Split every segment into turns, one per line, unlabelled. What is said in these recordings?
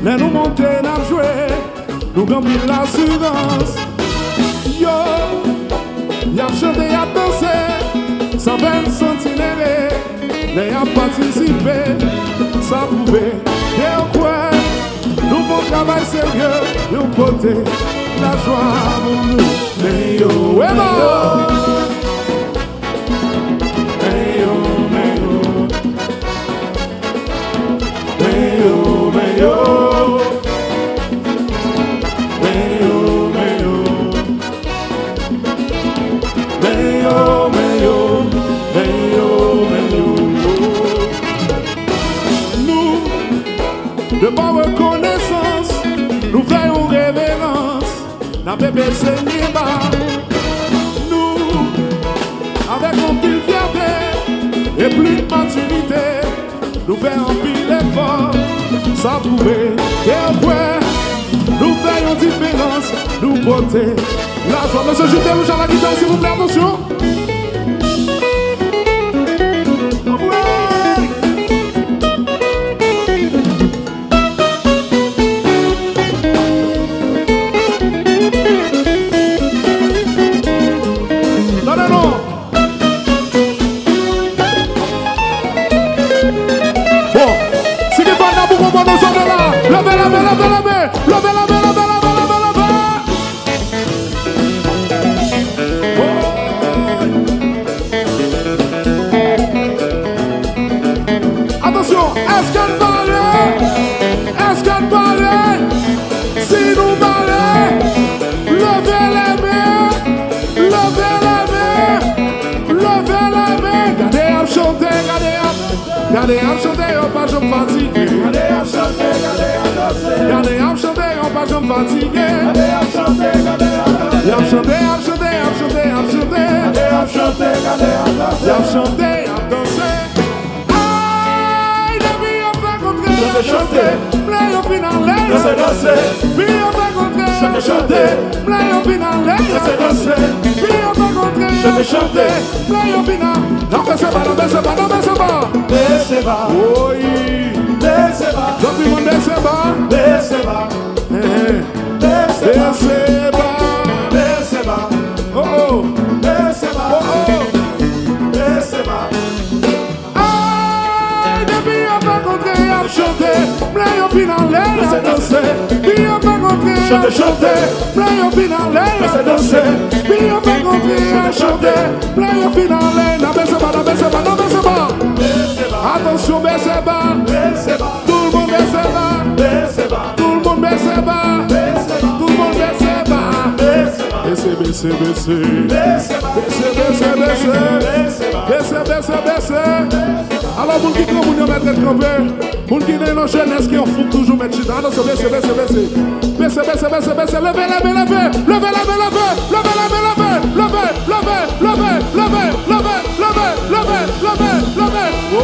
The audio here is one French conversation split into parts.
Mais nous monter, nous jouer, nous gagnons l'assurance. Yo, y'a chanté, y'a dansé, 120 sentinelles, mais y'a participé, ça pouvait. Et quoi, nous bon travail sérieux, nous côté, la joie pour nous. Mais yo, et de bonne reconnaissance, nous faisons révérence dans bébé Seigneur. Nous, avec un pile fierté et plus de maturité, nous faisons un pile effort, ça pouvait. Et après, nous faisons différence, nous porter la joie. Monsieur Jules, vous à la guitare, s'il vous plaît, attention. Attention, est-ce qu'elle parlait? Est-ce qu'elle parlait? Si nous parlait, levez les mains, levez les mains, levez les mains. Gardez à chanter, gardez à chanter, on pas jamais fatigué. Gardez à chanter, gardez à chanter, on pas jamais fatigué. Gardez à chanter, gardez à chanter, à chanter, à chanter, à chanter, à chanter, à chanter, à danser. Je vais chanter, play au final, je sais danser. Puis on va contrer, je vais chanter, play au final, je sais danser. Puis on va contrer, je vais chanter, play au final. Non, baissez pas, non, baissez pas, non, baissez pas. Baissez pas, oui, baissez pas. Tout le monde baissez pas, baissez pas. Baissez pas, baissez pas. Oh oh, baissez pas, oh oh, baissez pas. Chanter, play au final, laissez danser. Puis on va contrer, chanter, play au final, laissez danser. Puis on va contrer, chanter, play au final. Non, baissez pas, non, baissez pas, non, baissez pas. Attention, baissez pas. Tout le monde baissez pas. Tout le monde baissez pas. Tout le monde baissez pas. Baissez, baissez, baissez. Baissez, baissez, baissez. Baissez. Alors, pour qui vous mettre campé, pour qui est dans jeunesse qui en fout toujours mettre chita. Attention, baissez, baissez, baissez. Baissez, baissez, baissez, baissez. Levez, levez, levez. Levez, levez, levez. Levez, levez, levez. Levez, levez, levez. Levez, levez, levez. Levez, levez, levez. Oh.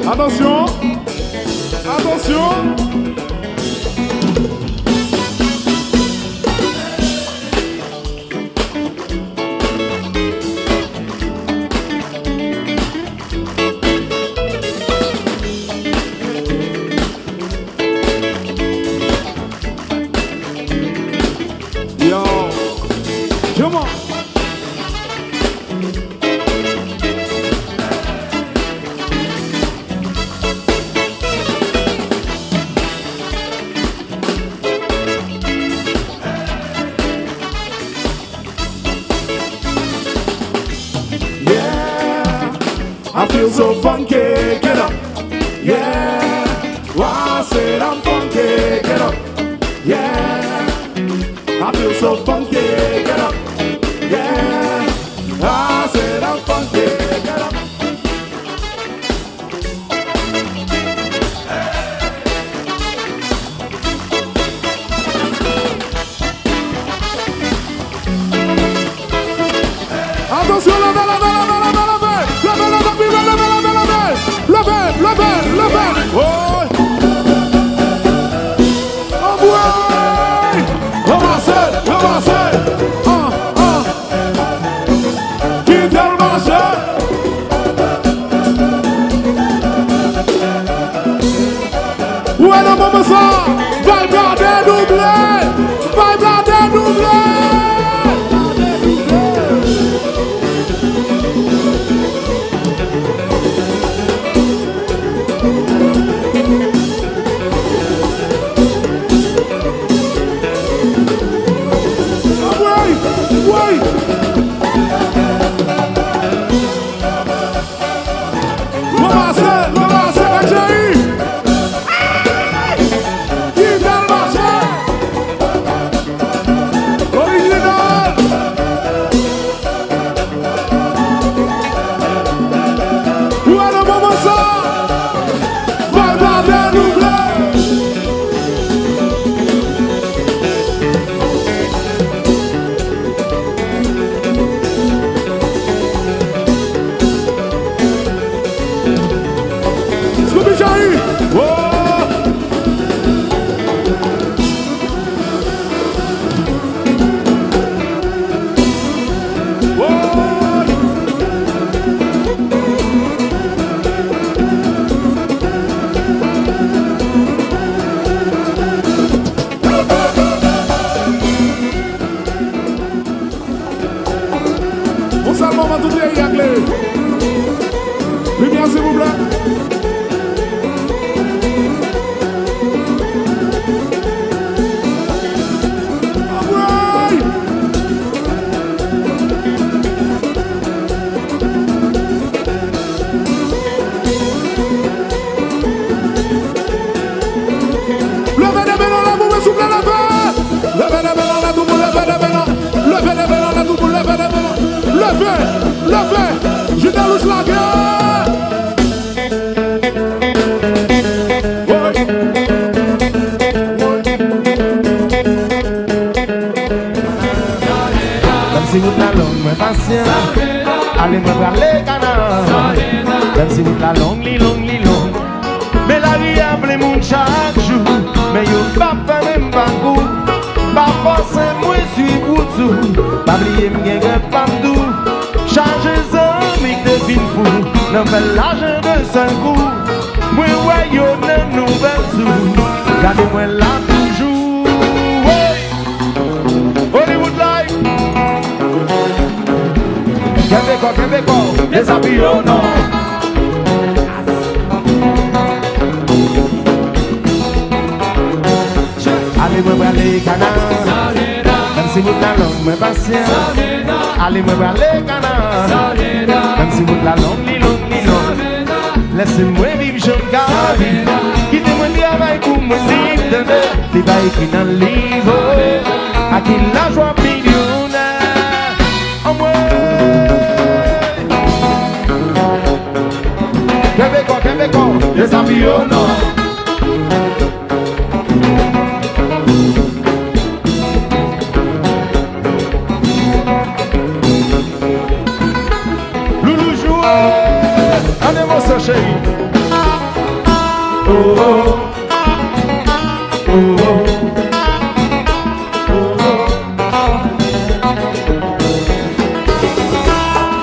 Attention, attention. Yo, come on. I feel so funky, get up, yeah. Well, I said I'm funky, get up, yeah. I feel so funky, get up, yeah. I said I'm funky, get up. Attention, levez, levez, levez, levez, levez, levez, levez, levez, levez, levez, levez, levez. Oh! Ramassez, ramassez. Quittez le marché. Où est le moment ça? Va garder doublé. Va garder doublé. Lumière, s'il vous plaît.
Si vous la longue, mais patient, allez me parler canard. Même si vous la longue, li longue. Mais la vie a plein monde chaque jour. Mais yo pas même pas coup. Pas forcément moi suis pour tout. Pas oublier m'gagne pas tout. Changer amis de fin fou. N'en fait l'argent de 5 coups. Moi ouais yo ne nouvelle sous. Gardez-moi là toujours. Hollywood life. Québécois, les avions non. Allez me voir les canards. Même si vous la longue, mais patient. Allez me voir les canards. Même si vous la longue, li longue. Laissez-moi vivre, je garde. Quittez-moi le travail pour me vivre de l'air. Les va écrit dans le livre. À qui la joie millionnaire. En moi. Québécois, les avions non. Loulou joue, en émotion chérie. Oh oh, oh oh, oh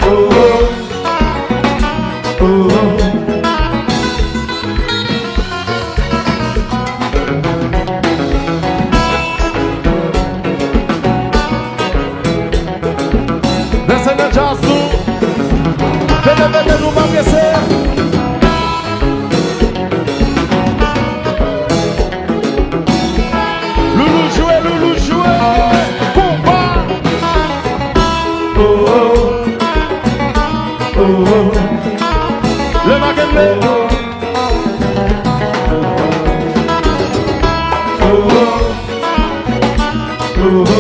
oh, oh oh. Desce na jazzu, vede no enlouquecer. Loulou joué, combat. Oh oh, oh oh, le maquembe. Oh oh, oh oh.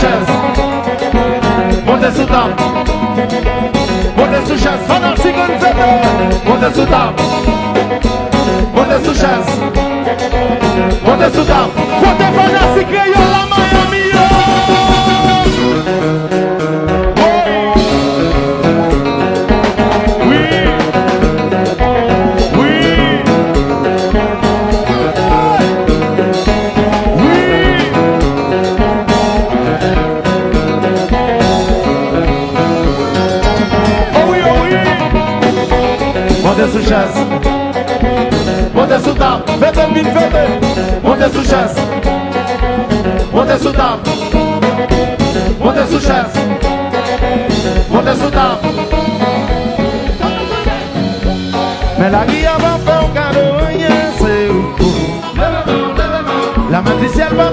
chaise. Montez sous table. Montez sous chaise. Pendant 6 secondes, montez sous table. Montez sous chaise. Montez sous table. Montez pendant 6 crayons la Miami. Montez sous chaise. Montez sous table. Faites un vite, faites. Montez sous chaise. Montez sous table. Montez sous chaise. Montez sous table. Mais la vie va faire un cadeau, rien c'est où. La main du ciel va